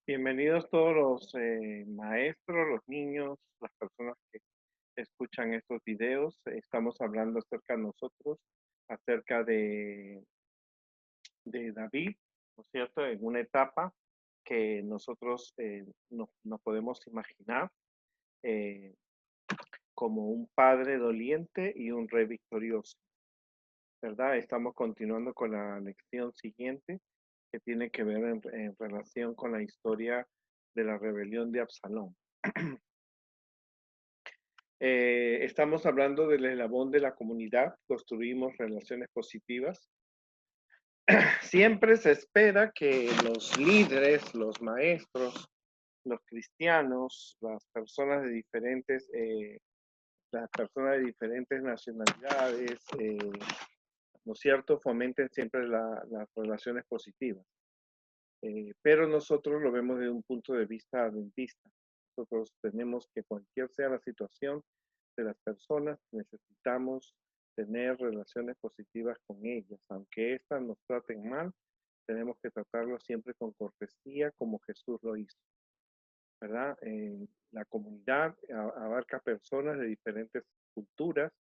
Bienvenidos todos los maestros, los niños, las personas que escuchan estos videos. Estamos hablando acerca de nosotros, acerca de David, ¿no es cierto? En una etapa que nosotros no podemos imaginar eh, como un padre doliente y un rey victorioso, ¿verdad? Estamos continuando con la lección siguiente que tiene que ver en relación con la historia de la rebelión de Absalón. Estamos hablando del eslabón de la comunidad, construimos relaciones positivas. Siempre se espera que los líderes, los maestros, los cristianos, las personas de diferentes nacionalidades, ¿no es cierto?, fomenten siempre las relaciones positivas. Pero nosotros lo vemos desde un punto de vista adventista. Nosotros tenemos que cualquier sea la situación de las personas, necesitamos tener relaciones positivas con ellas. Aunque éstas nos traten mal, tenemos que tratarlos siempre con cortesía como Jesús lo hizo, ¿verdad? La comunidad abarca personas de diferentes culturas,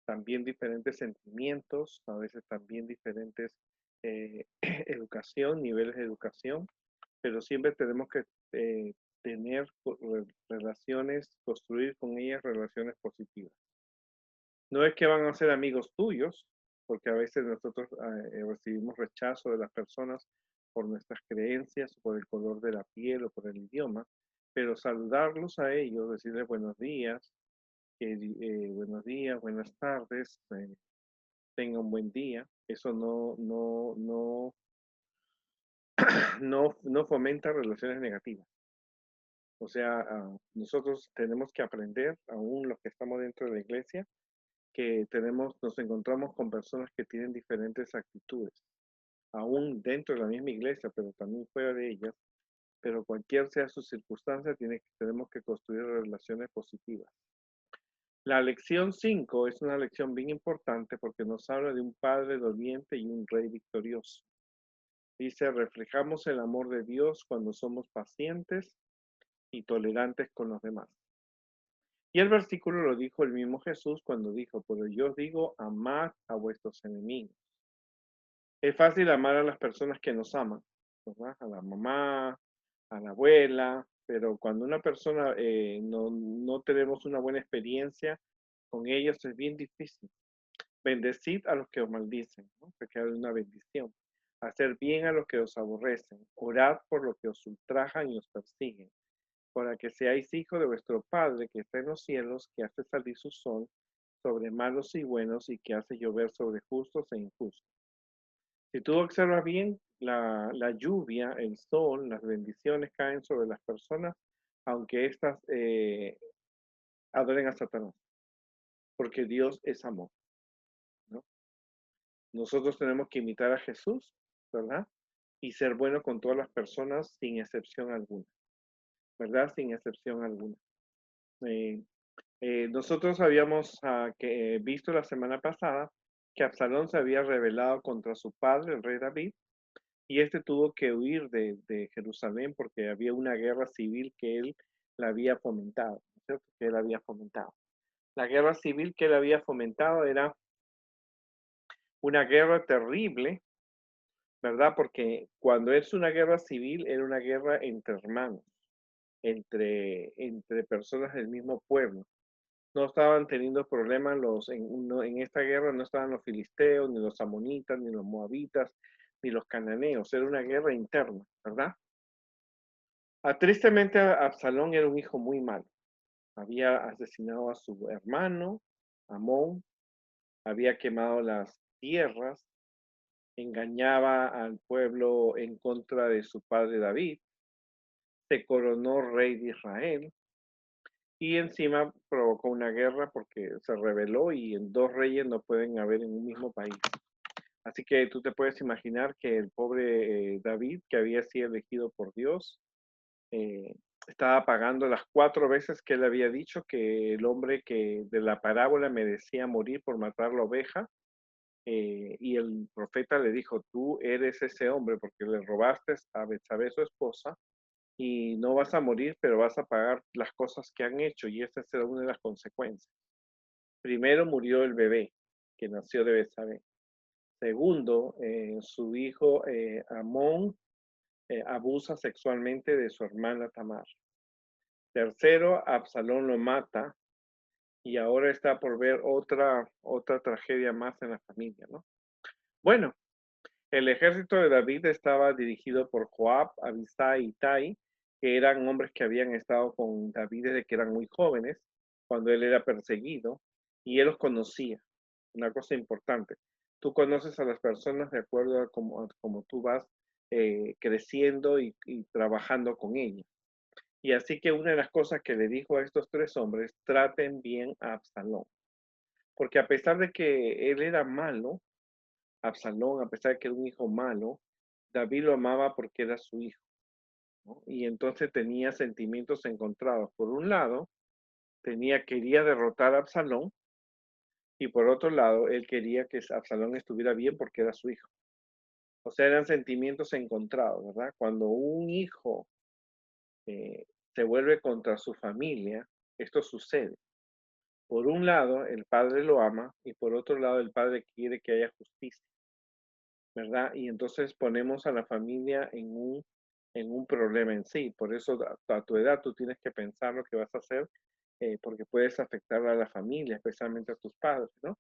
también diferentes sentimientos, a veces también diferentes educación, niveles de educación, pero siempre tenemos que tener relaciones, construir con ellas relaciones positivas. No es que van a ser amigos tuyos, porque a veces nosotros recibimos rechazo de las personas por nuestras creencias, por el color de la piel o por el idioma, pero saludarlos a ellos, decirles buenos días, buenas tardes, tenga un buen día, eso no fomenta relaciones negativas. O sea, nosotros tenemos que aprender, aún los que estamos dentro de la iglesia, que nos encontramos con personas que tienen diferentes actitudes, aún dentro de la misma iglesia, pero también fuera de ellas, pero cualquier sea su circunstancia, tenemos que construir relaciones positivas. La lección 5 es una lección bien importante porque nos habla de un padre doliente y un rey victorioso. Dice, reflejamos el amor de Dios cuando somos pacientes y tolerantes con los demás. Y el versículo lo dijo el mismo Jesús cuando dijo, pero yo os digo, amad a vuestros enemigos. Es fácil amar a las personas que nos aman, ¿verdad? A la mamá, a la abuela, pero cuando una persona no tenemos una buena experiencia con ellos es bien difícil. Bendecid a los que os maldicen, ¿no? Porque hay una bendición. Hacer bien a los que os aborrecen. Orad por los que os ultrajan y os persiguen, para que seáis hijos de vuestro Padre que está en los cielos, que hace salir su sol sobre malos y buenos y que hace llover sobre justos e injustos. Si tú observas bien, la lluvia, el sol, las bendiciones caen sobre las personas, aunque éstas adoren a Satanás, porque Dios es amor, ¿no? Nosotros tenemos que imitar a Jesús, ¿verdad? Y ser bueno con todas las personas sin excepción alguna, ¿verdad? Sin excepción alguna. Eh, nosotros habíamos visto la semana pasada que Absalón se había rebelado contra su padre, el rey David, y este tuvo que huir de Jerusalén porque había una guerra civil que él la había fomentado, ¿no es cierto? Que él había fomentado. La guerra civil que él había fomentado era una guerra terrible, ¿verdad? Porque cuando es una guerra civil, era una guerra entre hermanos, entre personas del mismo pueblo. No estaban teniendo problemas en esta guerra, no estaban los filisteos, ni los amonitas, ni los moabitas, ni los cananeos. Era una guerra interna, ¿verdad? Tristemente, Absalón era un hijo muy malo. Había asesinado a su hermano, Amón, había quemado las tierras, engañaba al pueblo en contra de su padre David, se coronó rey de Israel y encima provocó una guerra porque se rebeló y en dos reyes no pueden haber en un mismo país. Así que tú te puedes imaginar que el pobre David, que había sido elegido por Dios, eh, estaba pagando las 4 veces que él había dicho que el hombre que de la parábola merecía morir por matar la oveja. Y el profeta le dijo, tú eres ese hombre porque le robaste a Betsabé, su esposa, y no vas a morir, pero vas a pagar las cosas que han hecho, y esa será una de las consecuencias. Primero murió el bebé que nació de Betsabé. Segundo, su hijo Amón abusa sexualmente de su hermana Tamar. Tercero, Absalón lo mata y ahora está por ver otra tragedia más en la familia, ¿no? Bueno, el ejército de David estaba dirigido por Joab, Abisai y Tai, que eran hombres que habían estado con David desde que eran muy jóvenes, cuando él era perseguido, y él los conocía. Una cosa importante, tú conoces a las personas de acuerdo a cómo tú vas creciendo y trabajando con ellas. Y así que una de las cosas que le dijo a estos tres hombres, traten bien a Absalón, porque a pesar de que él era malo, Absalón, a pesar de que era un hijo malo, David lo amaba porque era su hijo, ¿no? Y entonces tenía sentimientos encontrados. Por un lado, quería derrotar a Absalón, y por otro lado, él quería que Absalón estuviera bien porque era su hijo. O sea, eran sentimientos encontrados, ¿verdad? Cuando un hijo eh, se vuelve contra su familia, esto sucede. Por un lado, el padre lo ama y por otro lado, el padre quiere que haya justicia, ¿verdad? Y entonces ponemos a la familia en un problema en sí. Por eso a tu edad tú tienes que pensar lo que vas a hacer, porque puedes afectar a la familia, especialmente a tus padres, ¿no?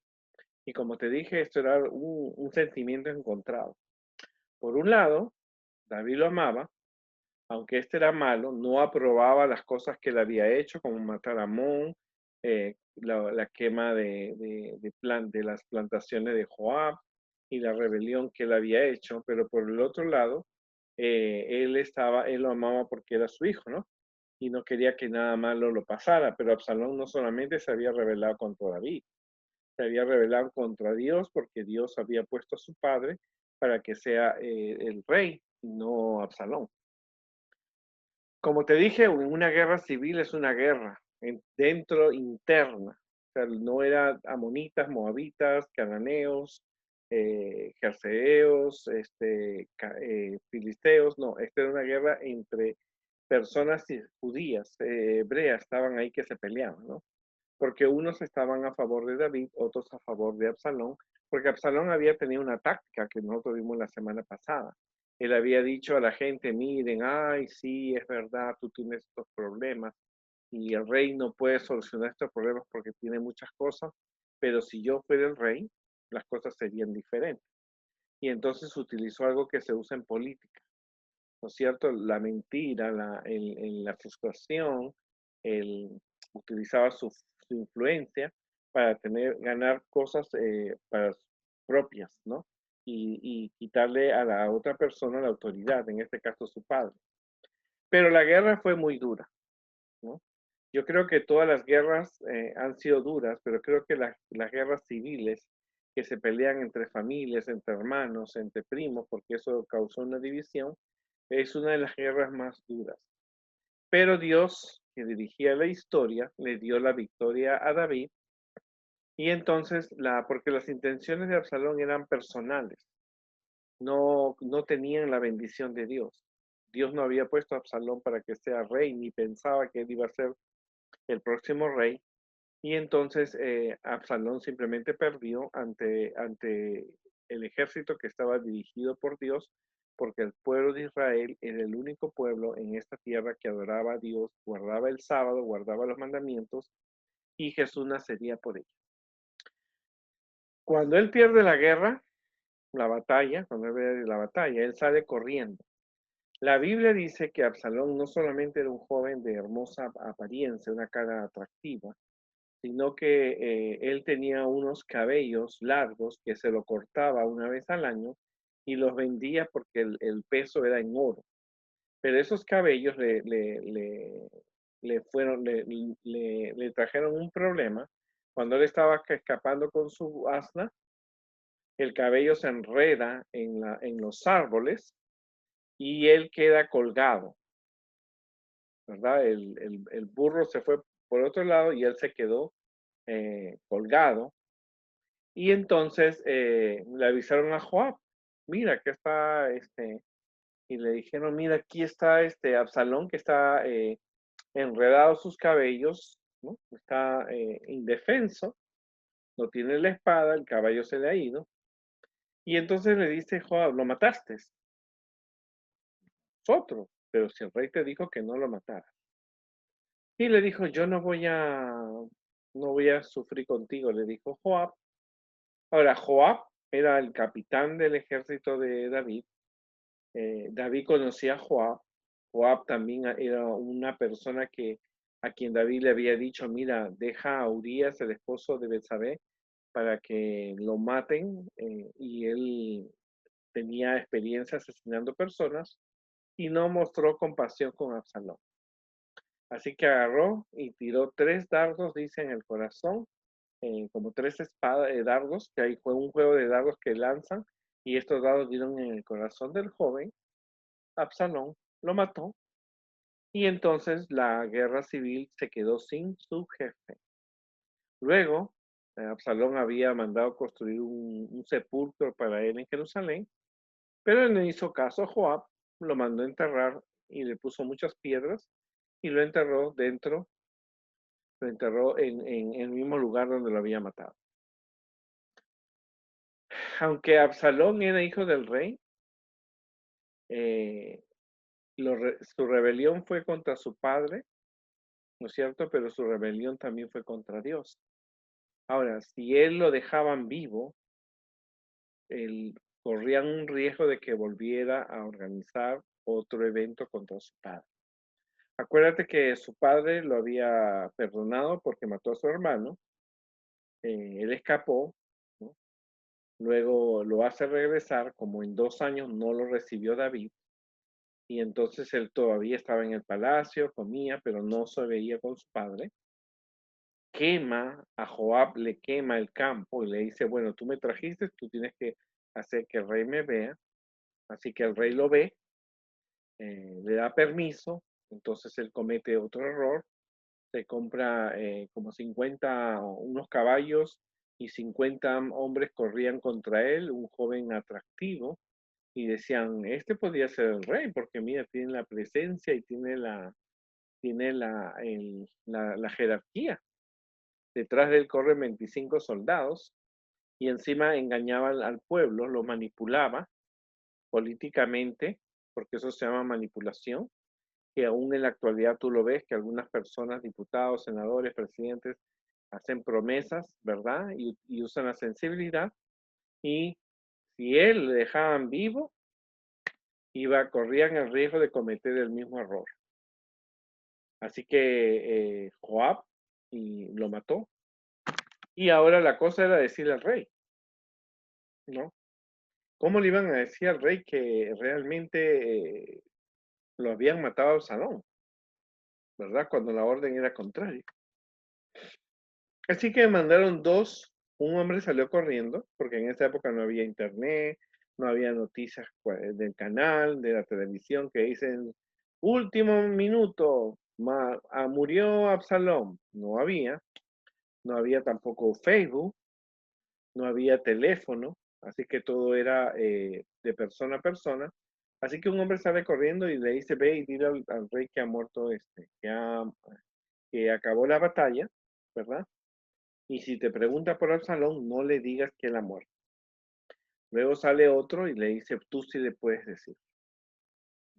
Y como te dije, esto era un sentimiento encontrado. Por un lado, David lo amaba, aunque este era malo, no aprobaba las cosas que él había hecho, como matar a Amón, la quema de las plantaciones de Joab y la rebelión que él había hecho, pero por el otro lado, él lo amaba porque era su hijo, ¿no? Y no quería que nada malo lo pasara, pero Absalón no solamente se había rebelado contra David, se había rebelado contra Dios porque Dios había puesto a su padre para que sea el rey y no Absalón. Como te dije, una guerra civil es una guerra dentro interna. O sea, no eran amonitas, moabitas, cananeos, jerseos, filisteos, no, esta era una guerra entre personas judías, hebreas, estaban ahí que se peleaban, ¿no? Porque unos estaban a favor de David, otros a favor de Absalón, porque Absalón había tenido una táctica que nosotros vimos la semana pasada. Él había dicho a la gente, miren, ay, sí, es verdad, tú tienes estos problemas y el rey no puede solucionar estos problemas porque tiene muchas cosas, pero si yo fuera el rey, las cosas serían diferentes. Y entonces utilizó algo que se usa en política, ¿no es cierto? La mentira, la frustración, utilizaba su influencia para ganar cosas para propias, ¿no? Y quitarle a la otra persona la autoridad, en este caso su padre. Pero la guerra fue muy dura, ¿no? Yo creo que todas las guerras han sido duras, pero creo que las guerras civiles que se pelean entre familias, entre hermanos, entre primos, porque eso causó una división, es una de las guerras más duras. Pero Dios, que dirigía la historia, le dio la victoria a David, y entonces, porque las intenciones de Absalón eran personales, no tenían la bendición de Dios. Dios no había puesto a Absalón para que sea rey, ni pensaba que él iba a ser el próximo rey. Y entonces Absalón simplemente perdió ante el ejército que estaba dirigido por Dios, porque el pueblo de Israel era el único pueblo en esta tierra que adoraba a Dios, guardaba el sábado, guardaba los mandamientos, y Jesús nacería por ello. Cuando él pierde la guerra, la batalla, cuando él ve la batalla, él sale corriendo. La Biblia dice que Absalón no solamente era un joven de hermosa apariencia, una cara atractiva, sino que él tenía unos cabellos largos que se lo cortaba una vez al año y los vendía porque el peso era en oro. Pero esos cabellos le trajeron un problema. Cuando él estaba escapando con su asna, el cabello se enreda en los árboles y él queda colgado, ¿verdad? El burro se fue por otro lado y él se quedó colgado. Y entonces le avisaron a Joab, mira, que está y le dijeron, mira, aquí está Absalón que está enredado sus cabellos, ¿no? Está indefenso, no tiene la espada, el caballo se le ha ido. Y entonces le dice Joab, lo mataste, otro, pero si el rey te dijo que no lo matara. Y le dijo, yo no voy a sufrir contigo, le dijo Joab. Ahora, Joab era el capitán del ejército de David. David conocía a Joab. Joab también era una persona a quien David le había dicho, mira, deja a Urías, el esposo de Betsabé, para que lo maten. Y él tenía experiencia asesinando personas y no mostró compasión con Absalón. Así que agarró y tiró 3 dardos, dice, en el corazón, como 3 dardos, que ahí fue un juego de dardos que lanzan, y estos dardos dieron en el corazón del joven. Absalón lo mató, y entonces la guerra civil se quedó sin su jefe. Luego, Absalón había mandado construir un sepulcro para él en Jerusalén, pero él no hizo caso a Joab, lo mandó a enterrar y le puso muchas piedras y lo enterró en el mismo lugar donde lo había matado. Aunque Absalón era hijo del rey, eh, su rebelión fue contra su padre, ¿no es cierto? Pero su rebelión también fue contra Dios. Ahora, si él lo dejaban vivo, corrían un riesgo de que volviera a organizar otro evento contra su padre. Acuérdate que su padre lo había perdonado porque mató a su hermano. Él escapó, ¿no? Luego lo hace regresar, como en 2 años no lo recibió David, y entonces él todavía estaba en el palacio, comía, pero no se veía con su padre. A Joab le quema el campo y le dice, bueno, tú me trajiste, tú tienes que hacer que el rey me vea. Así que el rey lo ve, le da permiso, entonces él comete otro error, se compra como 50, unos caballos, y 50 hombres corrían contra él, un joven atractivo, y decían, este podría ser el rey, porque mira, tiene la presencia y tiene la jerarquía. Detrás de él corren 25 soldados, y encima engañaban al pueblo, lo manipulaba políticamente, porque eso se llama manipulación, que aún en la actualidad tú lo ves, que algunas personas, diputados, senadores, presidentes, hacen promesas, ¿verdad? Y usan la sensibilidad, y si él le dejaban vivo, corrían el riesgo de cometer el mismo error. Así que Joab lo mató. Y ahora la cosa era decirle al rey, ¿no? ¿Cómo le iban a decir al rey que realmente lo habían matado a Absalón, ¿verdad? Cuando la orden era contraria. Así que mandaron un hombre salió corriendo, porque en esa época no había internet, no había noticias del canal, de la televisión, que dicen, último minuto, murió Absalón. No había tampoco Facebook, no había teléfono, así que todo era de persona a persona. Así que un hombre sale corriendo y le dice, ve y dile al rey que ha muerto que acabó la batalla, ¿verdad? Y si te pregunta por Absalón, no le digas que él ha muerto. Luego sale otro y le dice, tú sí le puedes decir,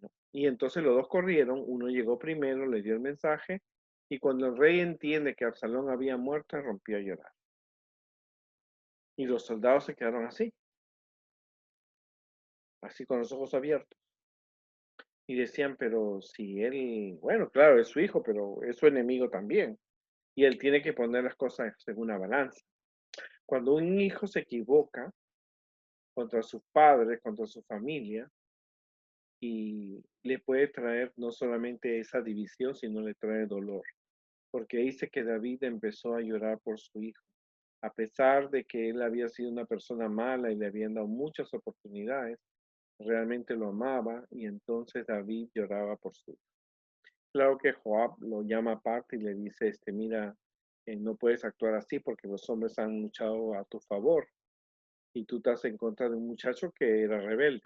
¿no? Y entonces los dos corrieron, uno llegó primero, le dio el mensaje, y cuando el rey entiende que Absalón había muerto, rompió a llorar. Y los soldados se quedaron así con los ojos abiertos. Y decían, pero si él, bueno, claro, es su hijo, pero es su enemigo también. Y él tiene que poner las cosas en una balanza. Cuando un hijo se equivoca contra sus padres, contra su familia, y le puede traer no solamente esa división, sino le trae dolor. Porque dice que David empezó a llorar por su hijo, a pesar de que él había sido una persona mala y le habían dado muchas oportunidades, realmente lo amaba, y entonces David lloraba por su hijo. Claro que Joab lo llama aparte y le dice, mira, no puedes actuar así porque los hombres han luchado a tu favor y tú estás en contra de un muchacho que era rebelde.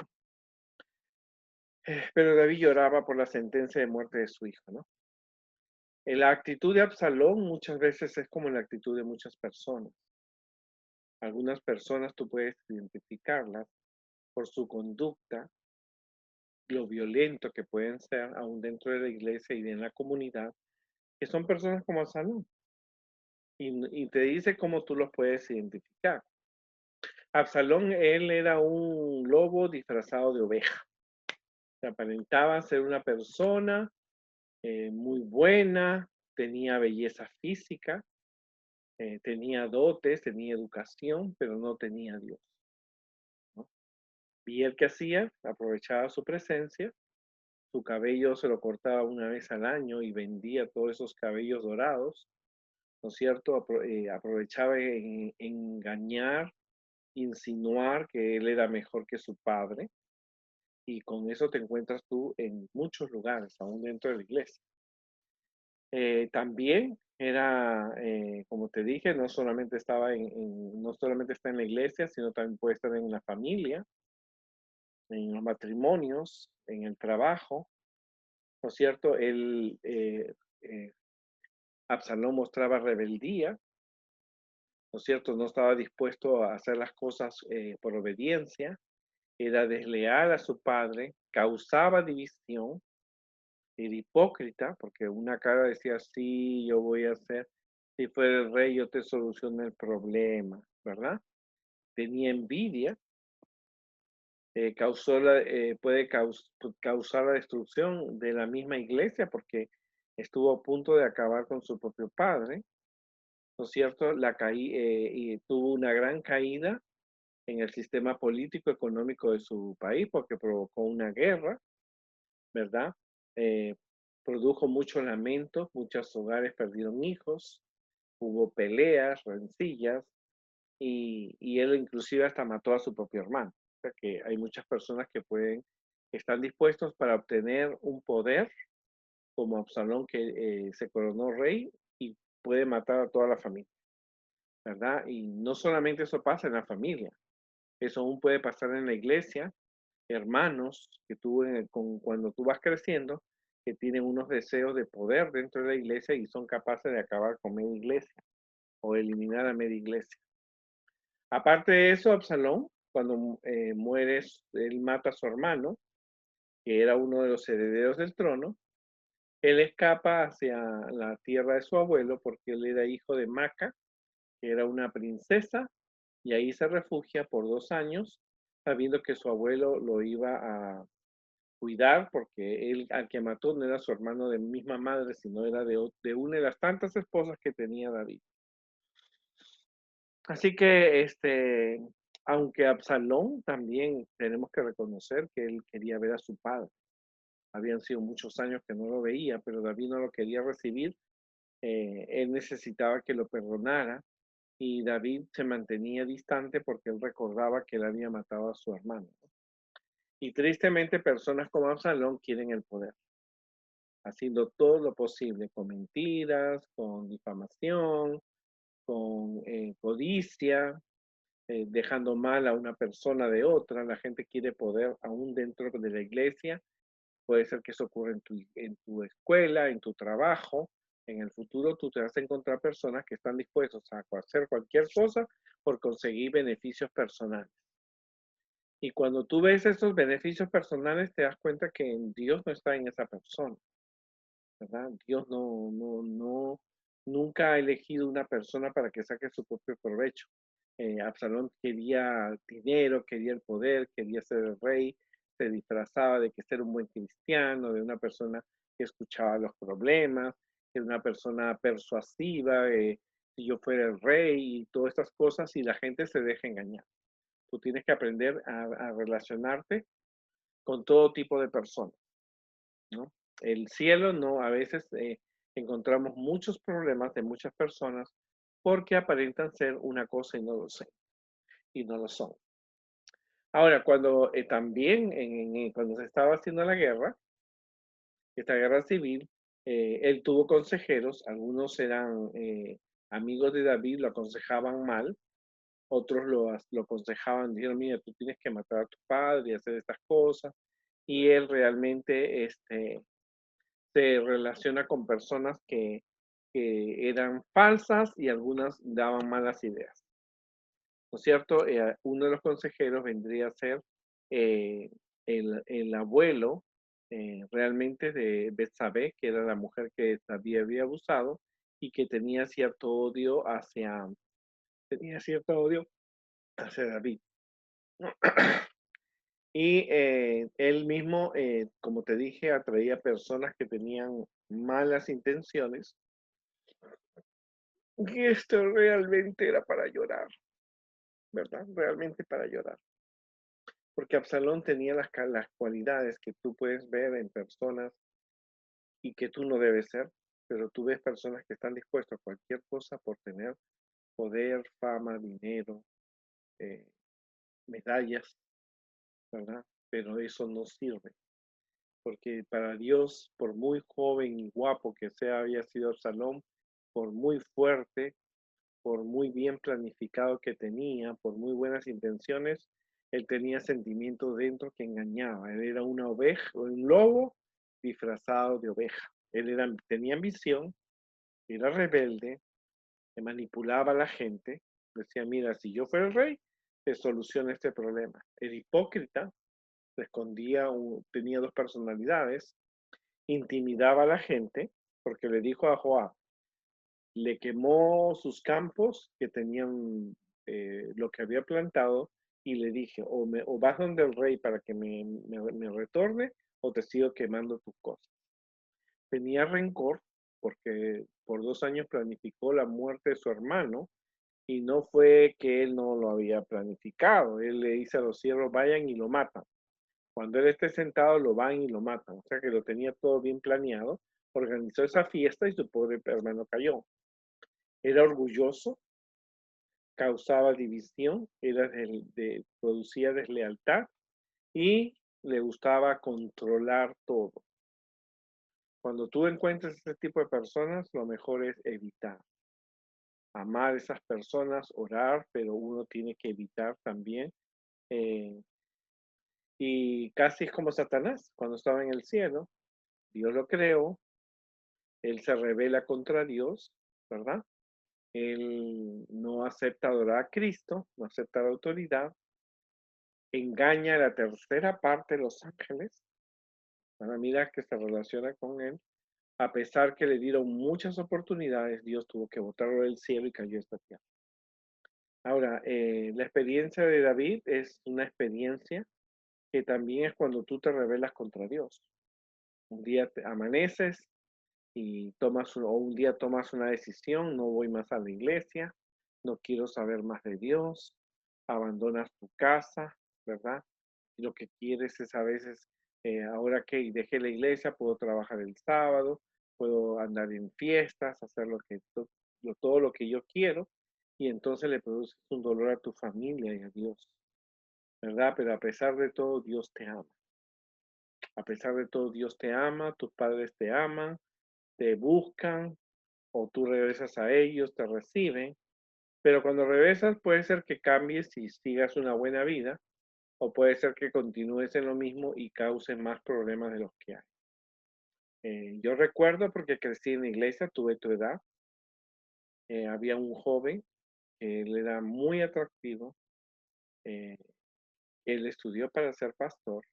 Pero David lloraba por la sentencia de muerte de su hijo, ¿no? La actitud de Absalón muchas veces es como la actitud de muchas personas. Algunas personas tú puedes identificarlas por su conducta, lo violento que pueden ser aún dentro de la iglesia y en la comunidad, que son personas como Absalón. Y te dice cómo tú los puedes identificar. Absalón, él era un lobo disfrazado de oveja. Se aparentaba ser una persona muy buena, tenía belleza física, tenía dotes, tenía educación, pero no tenía Dios, ¿no? Y él, ¿qué hacía? Aprovechaba su presencia, su cabello se lo cortaba una vez al año y vendía todos esos cabellos dorados, ¿no es cierto? Aprovechaba en engañar, insinuar que él era mejor que su padre, y con eso te encuentras tú en muchos lugares, aún dentro de la iglesia. También era, como te dije, no solamente estaba no solamente está en la iglesia, sino también puede estar en la familia, en los matrimonios, en el trabajo, ¿no es cierto? Eh, Absalón mostraba rebeldía, ¿no es cierto? No estaba dispuesto a hacer las cosas por obediencia, era desleal a su padre, causaba división, era hipócrita, porque una cara decía, sí, yo voy a hacer, si fuera el rey, yo te soluciono el problema, ¿verdad? Tenía envidia, puede causar la destrucción de la misma iglesia, porque estuvo a punto de acabar con su propio padre, ¿no es cierto? Y tuvo una gran caída en el sistema político económico de su país, porque provocó una guerra, ¿verdad? Eh, Produjo mucho lamento, muchos hogares perdieron hijos, hubo peleas, rencillas, y él inclusive hasta mató a su propio hermano. O sea que hay muchas personas que están dispuestos para obtener un poder, como Absalón, que se coronó rey y puede matar a toda la familia, ¿verdad? Y no solamente eso pasa en la familia, eso aún puede pasar en la iglesia, hermanos que cuando tú vas creciendo, que tienen unos deseos de poder dentro de la iglesia y son capaces de acabar con media iglesia o eliminar a media iglesia. Aparte de eso, Absalón, cuando muere, él mata a su hermano, que era uno de los herederos del trono. Él escapa hacia la tierra de su abuelo porque él era hijo de Maca, que era una princesa, y ahí se refugia por 2 años, sabiendo que su abuelo lo iba a cuidar, porque él al que mató no era su hermano de misma madre, sino era de una de las tantas esposas que tenía David. Así que, aunque Absalón también tenemos que reconocer que él quería ver a su padre. Habían sido muchos años que no lo veía, pero David no lo quería recibir. Él necesitaba que lo perdonara y David se mantenía distante porque él recordaba que él había matado a su hermano. Y tristemente personas como Absalón quieren el poder, haciendo todo lo posible con mentiras, con difamación, con codicia, dejando mal a una persona de otra. La gente quiere poder aún dentro de la iglesia. Puede ser que eso ocurra en tu escuela, en tu trabajo. En el futuro tú te vas a encontrar personas que están dispuestos a hacer cualquier cosa por conseguir beneficios personales. Y cuando tú ves esos beneficios personales, te das cuenta que Dios no está en esa persona, ¿verdad? Dios nunca ha elegido una persona para que saque su propio provecho. Absalón quería dinero, quería el poder, quería ser el rey, se disfrazaba de que ser un buen cristiano, de una persona que escuchaba los problemas, de una persona persuasiva, si yo fuera el rey y todas estas cosas, y la gente se deja engañar. Tú tienes que aprender a relacionarte con todo tipo de personas, ¿no? El cielo no, a veces encontramos muchos problemas de muchas personas porque aparentan ser una cosa y no lo son. Ahora, cuando también cuando se estaba haciendo la guerra, esta guerra civil, él tuvo consejeros, algunos eran amigos de David, lo aconsejaban mal, otros lo aconsejaban, dijeron, mira, tú tienes que matar a tu padre y hacer estas cosas. y él realmente se relaciona con personas que eran falsas y algunas daban malas ideas, ¿no es cierto? Uno de los consejeros vendría a ser eh, el abuelo realmente de Betsabé, que era la mujer que David había abusado y que tenía cierto odio hacia David. Y él mismo, como te dije, atraía personas que tenían malas intenciones. Y esto realmente era para llorar, ¿verdad? Realmente para llorar. Porque Absalón tenía las cualidades que tú puedes ver en personas y que tú no debes ser, pero tú ves personas que están dispuestas a cualquier cosa por tener poder, fama, dinero, eh, medallas, ¿verdad? Pero eso no sirve, porque para Dios, por muy joven y guapo que sea, había sido Absalón, por muy fuerte, por muy bien planificado que tenía, por muy buenas intenciones, él tenía sentimientos dentro que engañaba. Él era una oveja, un lobo disfrazado de oveja. Tenía ambición, era rebelde, que manipulaba a la gente. Decía, mira, si yo fuera el rey, te soluciona este problema. Era hipócrita, tenía dos personalidades, intimidaba a la gente, porque le dijo a Joab, le quemó sus campos que tenían lo que había plantado y le dije, o vas donde el rey para que me retorne o te sigo quemando tus cosas. Tenía rencor porque por 2 años planificó la muerte de su hermano y no fue que él no lo había planificado. Él le dice a los siervos, vayan y lo matan. Cuando él esté sentado, lo van y lo matan. O sea que lo tenía todo bien planeado. Organizó esa fiesta y su pobre hermano cayó. Era orgulloso, causaba división, producía deslealtad y le gustaba controlar todo. Cuando tú encuentres ese tipo de personas, lo mejor es evitar. Amar a esas personas, orar, pero uno tiene que evitar también. eh, y casi es como Satanás, cuando estaba en el cielo, Dios lo creó, él se revela contra Dios, ¿verdad? Él no acepta adorar a Cristo, no acepta la autoridad, engaña a la tercera parte de los ángeles, para mirar que se relaciona con él, a pesar que le dieron muchas oportunidades, Dios tuvo que botarlo del cielo y cayó esta tierra. Ahora, la experiencia de David es una experiencia que también es cuando tú te rebelas contra Dios. Un día te amaneces y o un día tomas una decisión, no voy más a la iglesia, no quiero saber más de Dios, abandonas tu casa, ¿verdad? Y lo que quieres es a veces, ahora que dejé la iglesia, puedo trabajar el sábado, puedo andar en fiestas, hacer todo lo que yo quiero, y entonces le produces un dolor a tu familia y a Dios, ¿verdad? Pero a pesar de todo, Dios te ama. A pesar de todo, Dios te ama, tus padres te aman, te buscan, o tú regresas a ellos, te reciben, pero cuando regresas puede ser que cambies y sigas una buena vida, o puede ser que continúes en lo mismo y causes más problemas de los que hay. Yo recuerdo porque crecí en la iglesia, tuve tu edad, había un joven que él era muy atractivo, eh, él estudió para ser pastor,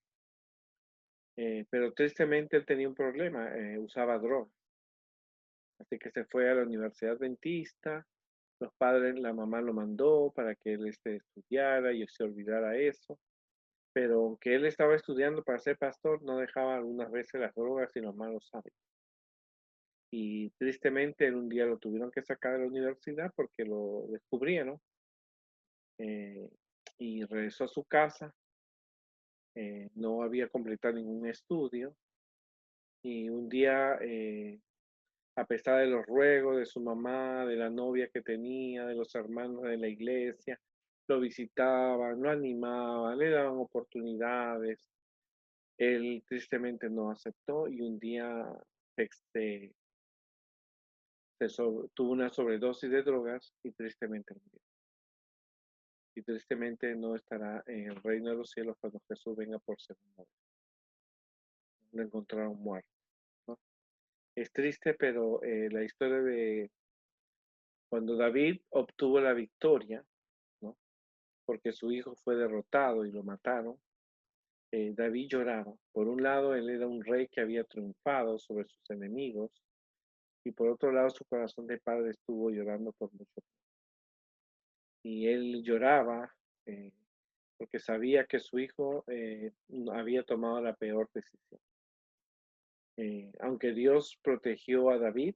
pero tristemente él tenía un problema, usaba drogas, así que se fue a la Universidad Adventista, los padres, la mamá lo mandó para que él estudiara y se olvidara eso, pero aunque él estaba estudiando para ser pastor, no dejaba algunas veces las drogas y los malos hábitos. Y tristemente en un día lo tuvieron que sacar de la universidad porque lo descubrieron eh, y regresó a su casa, no había completado ningún estudio y un día, a pesar de los ruegos de su mamá, de la novia que tenía, de los hermanos de la iglesia, lo visitaban, lo animaban, le daban oportunidades. Él tristemente no aceptó y un día este, tuvo una sobredosis de drogas y tristemente murió. Y tristemente no estará en el reino de los cielos cuando Jesús venga por segunda vez. lo encontraron muerto, ¿no? Es triste, pero la historia de cuando David obtuvo la victoria, ¿no? Porque su hijo fue derrotado y lo mataron, David lloraba. Por un lado, él era un rey que había triunfado sobre sus enemigos, y por otro lado, su corazón de padre estuvo llorando por mucho tiempo. Y él lloraba porque sabía que su hijo había tomado la peor decisión. Aunque Dios protegió a David,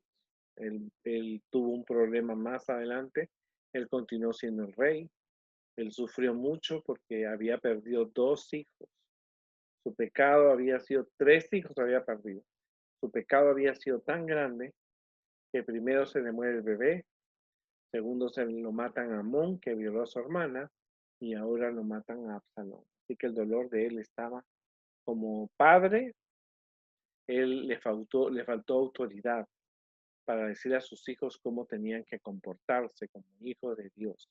él tuvo un problema más adelante. Él continuó siendo el rey. Él sufrió mucho porque había perdido 2 hijos. Su pecado había sido, 3 hijos había perdido. Su pecado había sido tan grande que primero se le muere el bebé, segundo se lo matan a Amón, que violó a su hermana, y ahora lo matan a Absalón. Así que el dolor de él estaba como padre, él le faltó autoridad para decir a sus hijos cómo tenían que comportarse como hijos de Dios.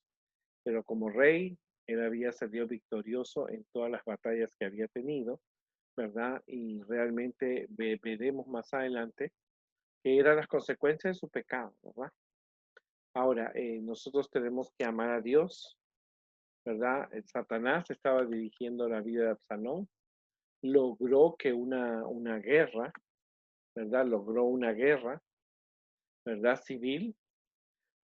Pero como rey, él había salido victorioso en todas las batallas que había tenido, ¿verdad? Y realmente veremos más adelante que eran las consecuencias de su pecado, ¿verdad? Ahora, nosotros tenemos que amar a Dios, ¿verdad? Satanás estaba dirigiendo la vida de Absalón, logró que una guerra, ¿verdad? Logró una guerra, ¿verdad? Civil.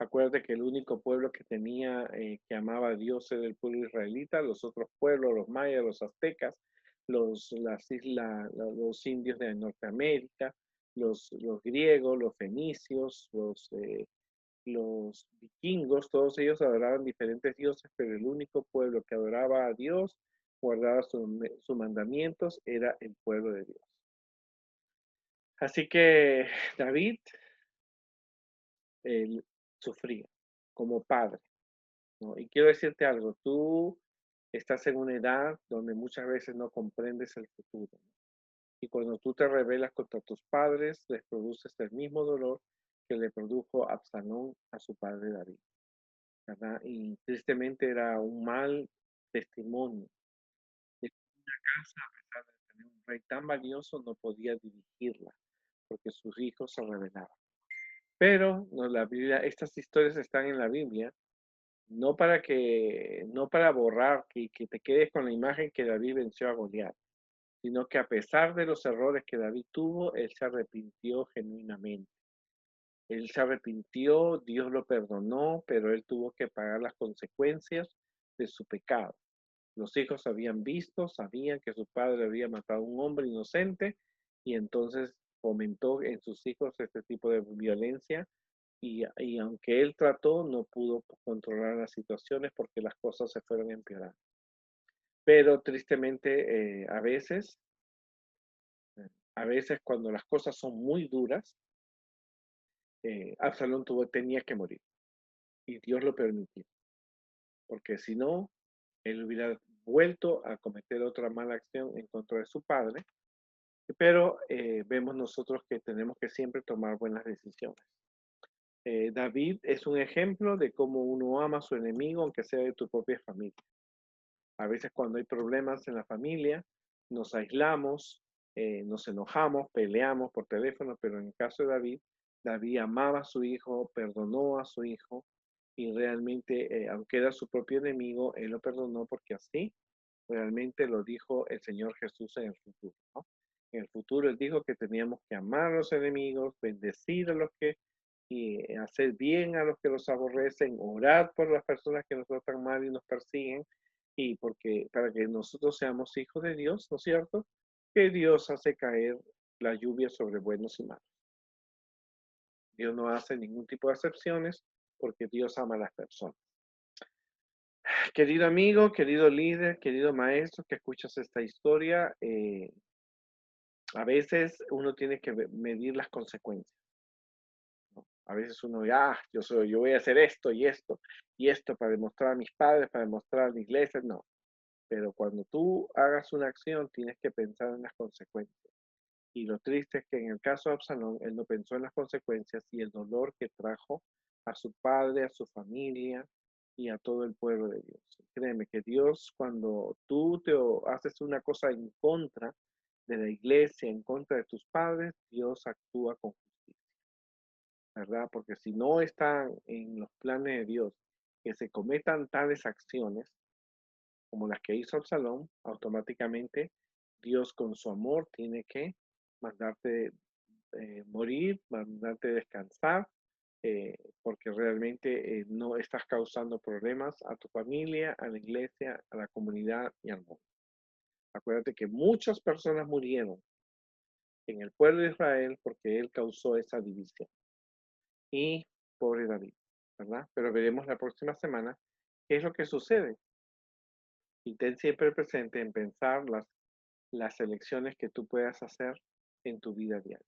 Acuérdate que el único pueblo que tenía, que amaba a Dios era el pueblo israelita. Los otros pueblos, los mayas, los aztecas, los indios de Norteamérica, los griegos, los fenicios, los vikingos, todos ellos adoraban diferentes dioses, pero el único pueblo que adoraba a Dios, guardaba sus mandamientos, era el pueblo de Dios. Así que David, él sufría como padre, ¿no? Y quiero decirte algo, tú estás en una edad donde muchas veces no comprendes el futuro, ¿no? Y cuando tú te rebelas contra tus padres, les produces el mismo dolor que le produjo Absalón a su padre David, ¿verdad? Y tristemente era un mal testimonio. De una casa, a pesar de tener un rey tan valioso, no podía dirigirla porque sus hijos se rebelaban. Pero no, la Biblia, estas historias están en la Biblia, no para borrar, que te quedes con la imagen que David venció a Goliat, sino que a pesar de los errores que David tuvo, él se arrepintió genuinamente. Él se arrepintió, Dios lo perdonó, pero él tuvo que pagar las consecuencias de su pecado. Los hijos habían visto, sabían que su padre había matado a un hombre inocente y entonces fomentó en sus hijos este tipo de violencia y aunque él trató, no pudo controlar las situaciones porque las cosas se fueron empeorando. Pero tristemente, a veces cuando las cosas son muy duras, Absalón tenía que morir y Dios lo permitió, porque si no, él hubiera vuelto a cometer otra mala acción en contra de su padre, pero vemos nosotros que tenemos que siempre tomar buenas decisiones. David es un ejemplo de cómo uno ama a su enemigo, aunque sea de tu propia familia. A veces cuando hay problemas en la familia, nos aislamos, nos enojamos, peleamos por teléfono, pero en el caso de David, David amaba a su hijo, perdonó a su hijo y realmente, aunque era su propio enemigo, él lo perdonó porque así realmente lo dijo el Señor Jesús en el futuro, ¿no? En el futuro él dijo que teníamos que amar a los enemigos, bendecir a los que y hacer bien a los que nos aborrecen, orar por las personas que nos tratan mal y nos persiguen, y porque para que nosotros seamos hijos de Dios, ¿no es cierto? Que Dios hace caer la lluvia sobre buenos y malos. Dios no hace ningún tipo de excepciones porque Dios ama a las personas. Querido amigo, querido líder, querido maestro que escuchas esta historia, a veces uno tiene que medir las consecuencias, ¿no? A veces uno, yo voy a hacer esto y esto para demostrar a mis padres, para demostrar a la iglesia, no. Pero cuando tú hagas una acción, tienes que pensar en las consecuencias. Y lo triste es que en el caso de Absalón, él no pensó en las consecuencias y el dolor que trajo a su padre, a su familia y a todo el pueblo de Dios. Créeme que Dios, cuando tú te haces una cosa en contra de la iglesia en contra de tus padres, Dios actúa con justicia, ¿verdad? Porque si no están en los planes de Dios que se cometan tales acciones como las que hizo Absalón, automáticamente Dios con su amor tiene que mandarte morir, mandarte descansar, porque realmente no estás causando problemas a tu familia, a la iglesia, a la comunidad y al mundo. Acuérdate que muchas personas murieron en el pueblo de Israel porque él causó esa división. Y pobre David, ¿verdad? Pero veremos la próxima semana qué es lo que sucede. Y ten siempre presente en pensar las elecciones que tú puedas hacer en tu vida diaria.